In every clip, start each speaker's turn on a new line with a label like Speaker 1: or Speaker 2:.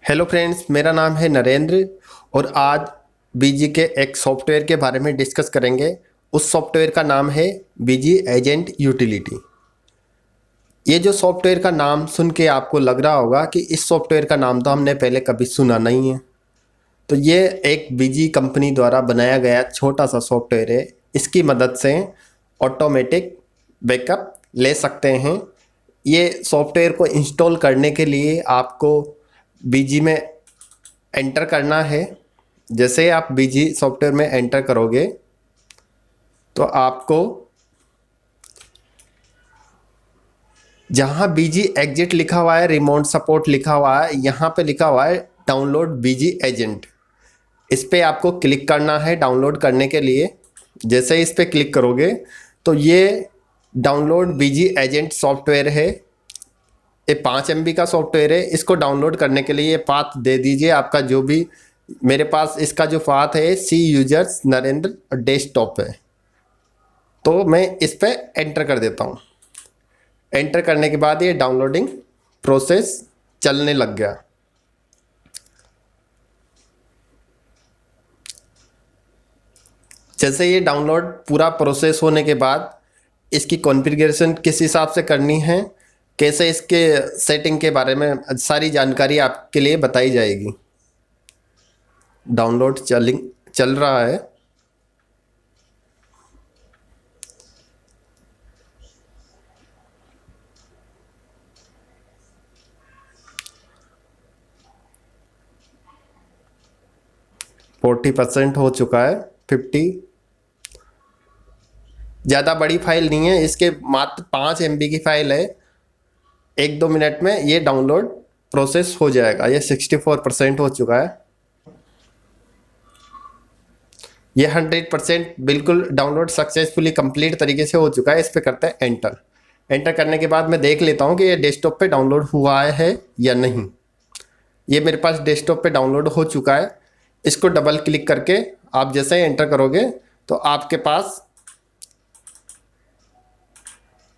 Speaker 1: Hello friends, मेरा नाम है नरेंद्र और आज बीजी के एक सॉफ्टवेयर के बारे में डिस्कस करेंगे। उस सॉफ्टवेयर का नाम है बीजी एजेंट यूटिलिटी। ये जो सॉफ्टवेयर का नाम सुन के आपको लग रहा होगा कि इस सॉफ्टवेयर का नाम तो हमने पहले कभी सुना नहीं है। तो ये एक बीजी कंपनी द्वारा बनाया गया छोटा सा सॉफ्टवेयर है। इसकी मदद से ऑटोमेटिक बैकअप ले सकते हैं। ये सॉफ्टवेयर को इंस्टॉल करने के लिए आपको बीजी में एंटर करना है। जैसे आप बीजी सॉफ्टवेयर में एंटर करोगे तो आपको जहाँ बीजी एग्जिट लिखा हुआ है, रिमोट सपोर्ट लिखा हुआ है, यहाँ पे लिखा हुआ है डाउनलोड बीजी एजेंट। इस पर आपको क्लिक करना है डाउनलोड करने के लिए। जैसे इस पर क्लिक करोगे तो ये डाउनलोड बीजी एजेंट सॉफ्टवेयर है। ये 5 MB का सॉफ्टवेयर है। इसको डाउनलोड करने के लिए ये पाथ दे दीजिए आपका, जो भी मेरे पास इसका जो पाथ है सी यूजर्स नरेंद्र डेस्कटॉप है। तो मैं इस पर एंटर कर देता हूँ। एंटर करने के बाद ये डाउनलोडिंग प्रोसेस चलने लग गया। जैसे ये डाउनलोड पूरा प्रोसेस होने के बाद इसकी कॉन्फ़िगरेशन किस हिसाब से करनी है, कैसे इसके सेटिंग के बारे में सारी जानकारी आपके लिए बताई जाएगी। डाउनलोड चल रहा है। फोर्टी 40% हो चुका है। 50। ज़्यादा बड़ी फाइल नहीं है, इसके मात्र 5 MB की फाइल है। 1-2 मिनट में ये डाउनलोड प्रोसेस हो जाएगा। ये 64% हो चुका है। ये 100% बिल्कुल डाउनलोड सक्सेसफुली कंप्लीट तरीके से हो चुका है। इस पर करते हैं एंटर। एंटर करने के बाद मैं देख लेता हूँ कि ये डेस्कटॉप पे डाउनलोड हुआ है या नहीं। ये मेरे पास डेस्कटॉप पे डाउनलोड हो चुका है। इसको डबल क्लिक करके आप जैसे ही एंटर करोगे तो आपके पास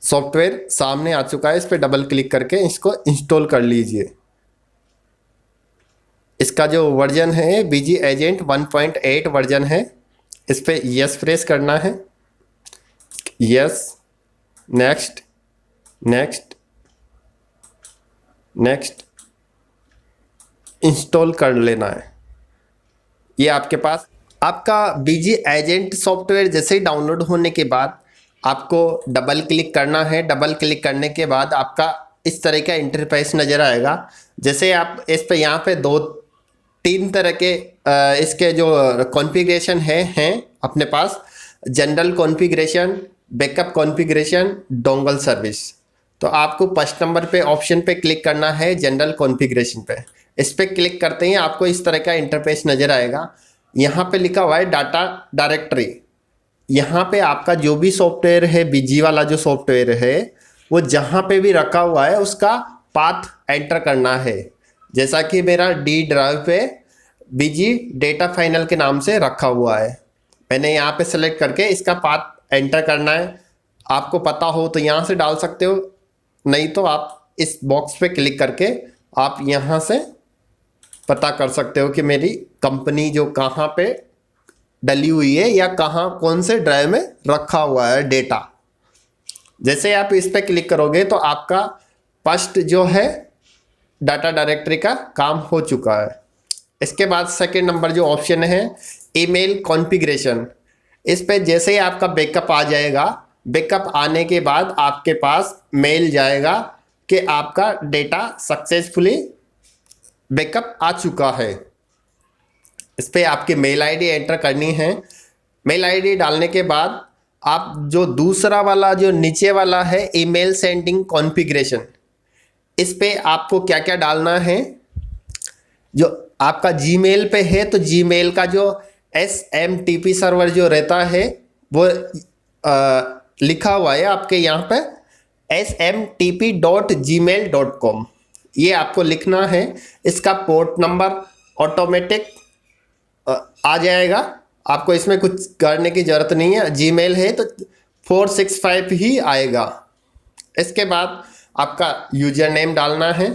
Speaker 1: सॉफ्टवेयर सामने आ चुका है। इस पर डबल क्लिक करके इसको इंस्टॉल कर लीजिए। इसका जो वर्जन है बीजी एजेंट 1.8 वर्जन है। इस पर यस प्रेस करना है। Yes, next, next, next, install कर लेना है। ये आपके पास आपका बीजी एजेंट सॉफ्टवेयर जैसे ही डाउनलोड होने के बाद आपको डबल क्लिक करना है। डबल क्लिक करने के बाद आपका इस तरह का इंटरफेस नज़र आएगा। जैसे आप इस पे यहाँ पे 2-3 तरह के इसके जो कॉन्फ़िगरेशन हैं अपने पास। General configuration, backup configuration, dongle service. तो आपको फर्स्ट नंबर पे ऑप्शन पे क्लिक करना है, जनरल कॉन्फ़िगरेशन पे। इस पर क्लिक करते ही आपको इस तरह का इंटरफेस नज़र आएगा। यहाँ पे लिखा हुआ है डाटा डायरेक्टरी। यहाँ पे आपका जो भी सॉफ्टवेयर है, बीजी वाला जो सॉफ्टवेयर है, वो जहाँ पे भी रखा हुआ है उसका पाथ एंटर करना है। जैसा कि मेरा डी ड्राइव पे बीजी डेटा फाइनल के नाम से रखा हुआ है। मैंने यहाँ पे सेलेक्ट करके इसका पाथ एंटर करना है। आपको पता हो तो यहाँ से डाल सकते हो, नहीं तो आप इस बॉक्स पे क्लिक करके आप यहाँ से पता कर सकते हो कि मेरी कंपनी जो कहाँ पे डली हुई है या कहाँ कौन से ड्राइव में रखा हुआ है डेटा। जैसे आप इस पर क्लिक करोगे तो आपका फर्स्ट जो है डाटा डायरेक्टरी का काम हो चुका है। इसके बाद सेकंड नंबर जो ऑप्शन है ईमेल कॉन्फ़िगरेशन। इस पे जैसे ही आपका बैकअप आ जाएगा, बैकअप आने के बाद आपके पास मेल जाएगा कि आपका डेटा सक्सेसफुली बैकअप आ चुका है। इस पर आपकी मेल आईडी एंटर करनी है। मेल आईडी डालने के बाद आप जो दूसरा वाला जो नीचे वाला है ईमेल सेंडिंग कॉन्फ़िगरेशन, इस पे आपको क्या क्या डालना है। जो आपका जीमेल पे है तो जीमेल का जो SMTP सर्वर जो रहता है वो लिखा हुआ है आपके यहाँ पे smtp.gmail.com। ये आपको लिखना है। इसका पोर्ट नंबर ऑटोमेटिक आ जाएगा। आपको इसमें कुछ करने की ज़रूरत नहीं है। जीमेल है तो 465 ही आएगा। इसके बाद आपका यूजर नेम डालना है।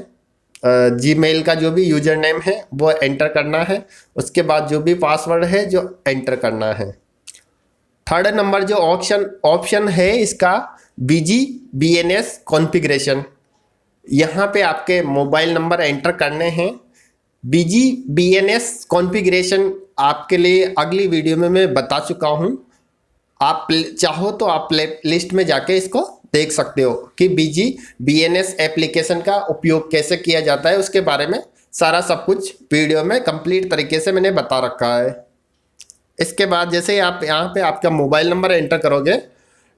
Speaker 1: जीमेल का जो भी यूजर नेम है वो एंटर करना है, उसके बाद जो भी पासवर्ड है जो एंटर करना है। थर्ड नंबर जो ऑप्शन है इसका BGBNS कॉन्फ़िगरेशन, यहाँ पे आपके मोबाइल नंबर एंटर करने हैं। BGBNS कॉन्फ़िगरेशन आपके लिए अगली वीडियो में मैं बता चुका हूँ, आप चाहो तो आप प्ले लिस्ट में जाके इसको देख सकते हो कि BGBNS एप्लीकेशन का उपयोग कैसे किया जाता है, उसके बारे में सारा सब कुछ वीडियो में कंप्लीट तरीके से मैंने बता रखा है। इसके बाद जैसे आप यहाँ पे आपका मोबाइल नंबर एंटर करोगे,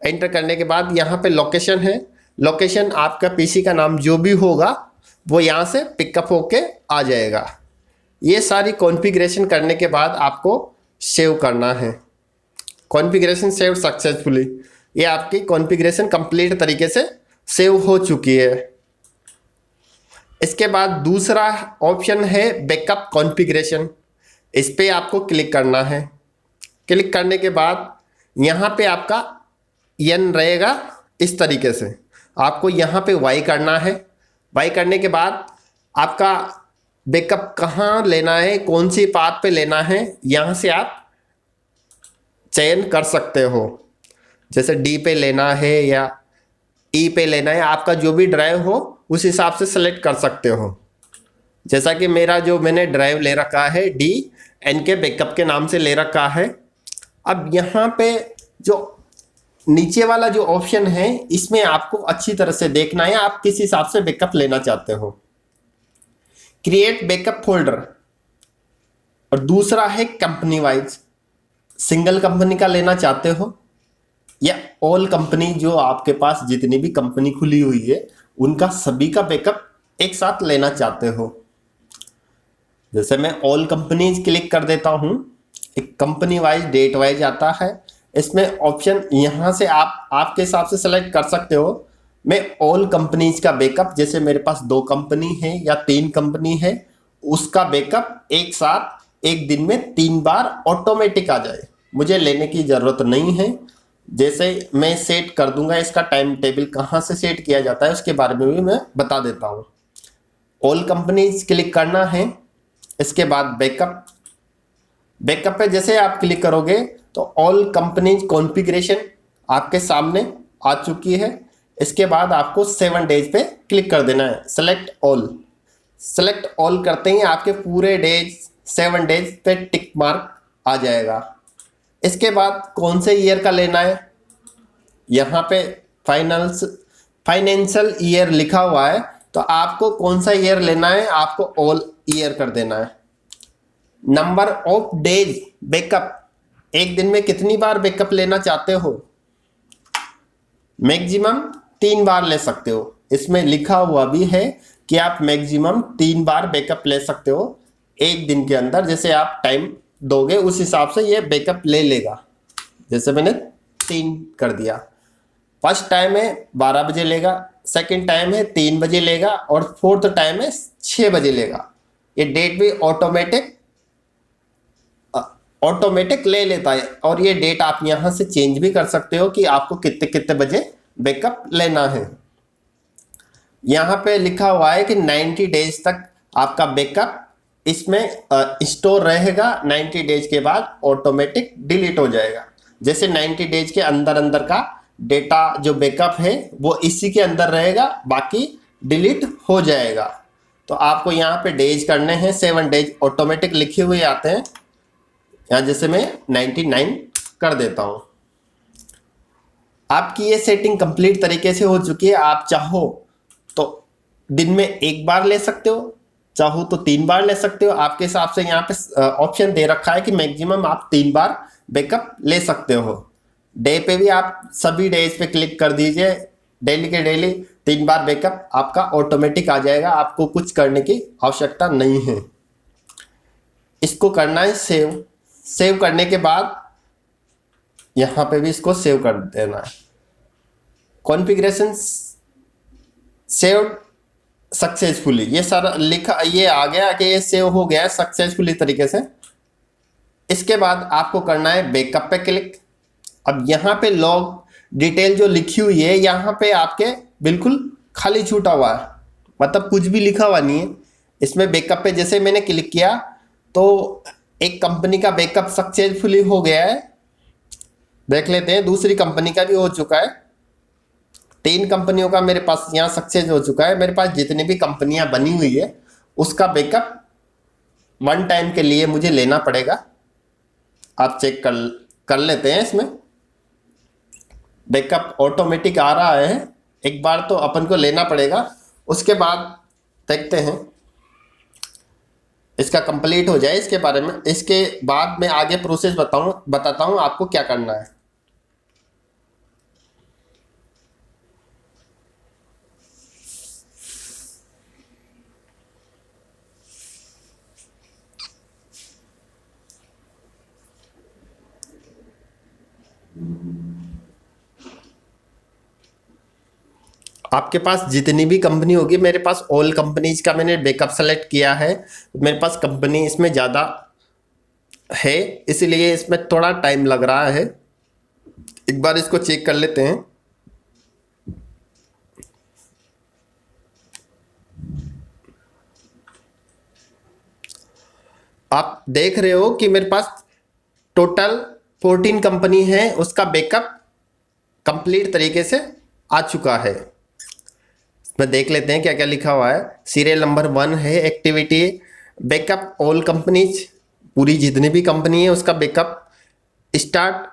Speaker 1: एंटर करने के बाद यहाँ पे लोकेशन है, लोकेशन आपका पीसी का नाम जो भी होगा वो यहाँ से पिकअप होके आ जाएगा। ये सारी कॉन्फ़िगरेशन करने के बाद आपको सेव करना है। कॉन्फ़िगरेशन सेव सक्सेसफुली, ये आपकी कॉन्फ़िगरेशन कंप्लीट तरीके से सेव हो चुकी है। इसके बाद दूसरा ऑप्शन है बैकअप कॉन्फ़िगरेशन, इस पे आपको क्लिक करना है। क्लिक करने के बाद यहाँ पे आपका N रहेगा इस तरीके से, आपको यहाँ पे Y करना है। Y करने के बाद आपका बैकअप कहाँ लेना है, कौन सी पाथ पे लेना है, यहाँ से आप चयन कर सकते हो। जैसे D पे लेना है या E पे लेना है, आपका जो भी ड्राइव हो उस हिसाब से सेलेक्ट कर सकते हो। जैसा कि मेरा जो मैंने ड्राइव ले रखा है DNK बैकअप के नाम से ले रखा है। अब यहाँ पे जो नीचे वाला जो ऑप्शन है इसमें आपको अच्छी तरह से देखना है, आप किस हिसाब से बैकअप लेना चाहते हो। क्रिएट बैकअप फोल्डर, और दूसरा है कंपनी वाइज, सिंगल कंपनी का लेना चाहते हो या ऑल कंपनी, जो आपके पास जितनी भी कंपनी खुली हुई है उनका सभी का बैकअप एक साथ लेना चाहते हो। जैसे मैं ऑल कंपनीज क्लिक कर देता हूं, एक कंपनी वाइज डेट वाइज आता है। इसमें ऑप्शन यहाँ से आप आपके हिसाब से सेलेक्ट कर सकते हो। मैं ऑल कंपनीज का बैकअप, जैसे मेरे पास 2 कंपनी है या 3 कंपनी है, उसका बैकअप एक साथ एक दिन में 3 बार ऑटोमेटिक आ जाए, मुझे लेने की ज़रूरत नहीं है। जैसे मैं सेट कर दूंगा, इसका टाइम टेबल कहाँ से सेट किया जाता है उसके बारे में भी मैं बता देता हूँ। ऑल कंपनीज क्लिक करना है। इसके बाद बैकअप पे जैसे आप क्लिक करोगे तो ऑल कंपनीज कॉन्फ़िगरेशन आपके सामने आ चुकी है। इसके बाद आपको 7 डेज पे क्लिक कर देना है, सेलेक्ट ऑल करते ही आपके पूरे डेज 7 डेज पे टिक मार्क आ जाएगा। इसके बाद कौन से ईयर का लेना है, यहाँ पे फाइनेंशियल ईयर लिखा हुआ है, तो आपको कौन सा ईयर लेना है, आपको ऑल ईयर कर देना है। नंबर ऑफ डेज बैकअप, एक दिन में कितनी बार बैकअप लेना चाहते हो, मैक्सिमम 3 बार ले सकते हो। इसमें लिखा हुआ भी है कि आप मैक्सिमम 3 बार बैकअप ले सकते हो एक दिन के अंदर। जैसे आप टाइम दोगे उस हिसाब से ये बैकअप ले लेगा। जैसे मैंने 3 कर दिया। फर्स्ट टाइम है 12 बजे लेगा, सेकंड टाइम है 3 बजे लेगा, और फोर्थ टाइम है 6 बजे लेगा। ये डेट भी ऑटोमेटिक ले लेता है, और ये डेट आप यहाँ से चेंज भी कर सकते हो कि आपको कितने कितने बजे बैकअप लेना है। यहाँ पे लिखा हुआ है कि 90 डेज तक आपका बैकअप इसमें स्टोर रहेगा, 90 डेज के बाद ऑटोमेटिक डिलीट हो जाएगा। जैसे 90 डेज के अंदर का डेटा जो बैकअप है वो इसी के अंदर रहेगा, बाकी डिलीट हो जाएगा। तो आपको यहाँ पे डेज करने हैं, 7 डेज ऑटोमेटिक लिखे हुए आते हैं। यहाँ जैसे मैं 99 कर देता हूँ। आपकी ये सेटिंग कंप्लीट तरीके से हो चुकी है। आप चाहो तो दिन में 1 बार ले सकते हो, चाहो तो 3 बार ले सकते हो। आपके हिसाब से यहाँ पे ऑप्शन दे रखा है कि मैक्सिमम आप 3 बार बैकअप ले सकते हो। डे पे भी आप सभी डेज पे क्लिक कर दीजिए, डेली के डेली 3 बार बैकअप आपका ऑटोमेटिक आ जाएगा, आपको कुछ करने की आवश्यकता नहीं है। इसको करना है सेव करने के बाद यहाँ पे भी इसको सेव कर देना है। कॉन्फ़िगरेशन सेव सक्सेसफुली, ये सारा लिखा, ये आ गया कि ये सेव हो गया सक्सेसफुली तरीके से। इसके बाद आपको करना है बैकअप पे क्लिक। अब यहाँ पे लॉग डिटेल जो लिखी हुई है यहाँ पे आपके बिल्कुल खाली छूटा हुआ है, मतलब कुछ भी लिखा हुआ नहीं है इसमें। बैकअप पे जैसे मैंने क्लिक किया तो एक कंपनी का बैकअप सक्सेसफुली हो गया है। देख लेते हैं दूसरी कंपनी का भी हो चुका है। 3 कंपनियों का मेरे पास यहाँ सक्सेस हो चुका है। मेरे पास जितनी भी कंपनियां बनी हुई है उसका बैकअप वन टाइम के लिए मुझे लेना पड़ेगा। आप चेक कर लेते हैं। इसमें बैकअप ऑटोमेटिक आ रहा है, एक बार तो अपन को लेना पड़ेगा, उसके बाद देखते हैं इसका कंप्लीट हो जाए इसके बारे में। इसके बाद मैं आगे प्रोसेस बताता हूँ आपको क्या करना है। आपके पास जितनी भी कंपनी होगी, मेरे पास ऑल कंपनीज का मैंने बैकअप सेलेक्ट किया है। मेरे पास कंपनी इसमें ज़्यादा है इसलिए इसमें थोड़ा टाइम लग रहा है। एक बार इसको चेक कर लेते हैं। आप देख रहे हो कि मेरे पास टोटल 14 कंपनी है, उसका बैकअप कंप्लीट तरीके से आ चुका है। मैं देख लेते हैं क्या क्या लिखा हुआ है। सीरियल नंबर 1 है एक्टिविटी बैकअप ऑल कंपनीज, पूरी जितनी भी कंपनी है उसका बैकअप स्टार्ट।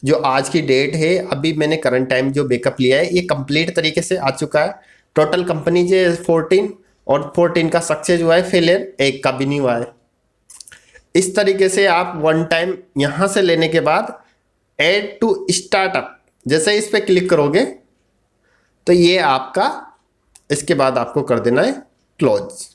Speaker 1: जो आज की डेट है, अभी मैंने करंट टाइम जो बैकअप लिया है ये कंप्लीट तरीके से आ चुका है। टोटल कंपनीज है 14 और 14 का सक्सेस हुआ है, फेलियर एक का भी नहीं हुआ है। इस तरीके से आप वन टाइम यहां से लेने के बाद ऐड टू स्टार्टअप जैसे इस पर क्लिक करोगे तो ये आपका, इसके बाद आपको कर देना है क्लोज।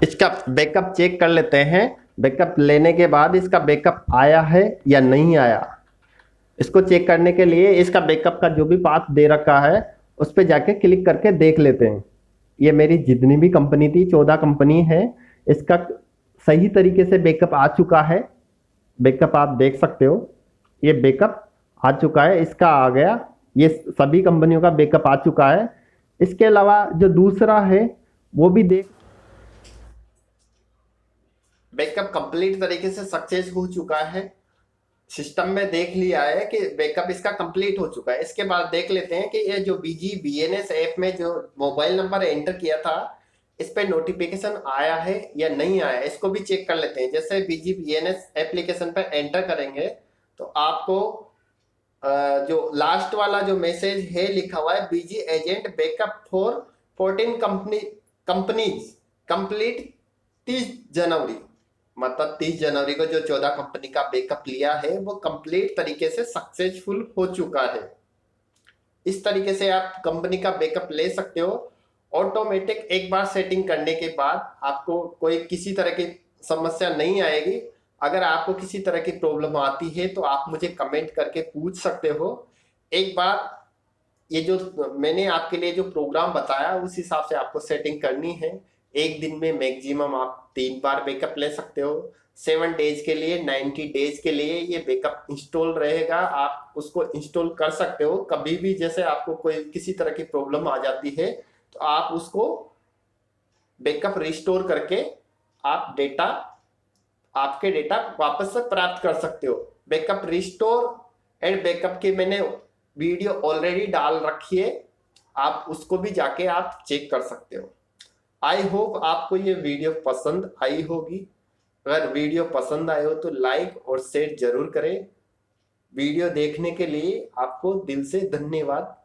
Speaker 1: इसका बैकअप चेक कर लेते हैं। बैकअप लेने के बाद इसका बैकअप आया है या नहीं आया, इसको चेक करने के लिए इसका बैकअप का जो भी पाथ दे रखा है उस पर जाके क्लिक करके देख लेते हैं। ये मेरी जितनी भी कंपनी थी 14 कंपनी है, इसका सही तरीके से बैकअप आ चुका है। बैकअप आप देख सकते हो, ये बैकअप आ चुका है, इसका आ गया। ये सभी कंपनियों का बैकअप आ चुका है। इसके अलावा जो दूसरा है वो भी देख, बैकअप कंप्लीट तरीके से सक्सेस हो चुका है। सिस्टम में देख लिया है कि बैकअप इसका कंप्लीट हो चुका है। इसके बाद देख लेते हैं कि ये जो बीजी बीएनएस ऐप में जो मोबाइल नंबर एंटर किया था इस पे नोटिफिकेशन आया है या नहीं आया, इसको भी चेक कर लेते हैं। जैसे बीजी बीएनएस एप्लीकेशन पे एंटर करेंगे तो आपको जो लास्ट वाला जो मैसेज है लिखा हुआ है, BG agent backup for 14 companies complete 30 January, मतलब 30 जनवरी को जो 14 कंपनी का बैकअप लिया है वो कंप्लीट तरीके से सक्सेसफुल हो चुका है। इस तरीके से आप कंपनी का बैकअप ले सकते हो ऑटोमेटिक। एक बार सेटिंग करने के बाद आपको कोई किसी तरह की समस्या नहीं आएगी। अगर आपको किसी तरह की प्रॉब्लम आती है तो आप मुझे कमेंट करके पूछ सकते हो। एक बार ये जो मैंने आपके लिए जो प्रोग्राम बताया उस हिसाब से आपको सेटिंग करनी है। एक दिन में मैक्सिमम आप 3 बार बैकअप ले सकते हो। 7 डेज के लिए, 90 डेज के लिए ये बैकअप इंस्टॉल रहेगा। आप उसको इंस्टॉल कर सकते हो कभी भी। जैसे आपको कोई किसी तरह की प्रॉब्लम आ जाती है तो आप उसको बैकअप रिस्टोर करके आप डेटा, आपके डेटा वापस से प्राप्त कर सकते हो। बैकअप रिस्टोर एंड बैकअप की मैंने वीडियो ऑलरेडी डाल रखी है, आप उसको भी जाके आप चेक कर सकते हो। आई होप आपको ये वीडियो पसंद आई होगी। अगर वीडियो पसंद आए हो तो लाइक और शेयर जरूर करें। वीडियो देखने के लिए आपको दिल से धन्यवाद।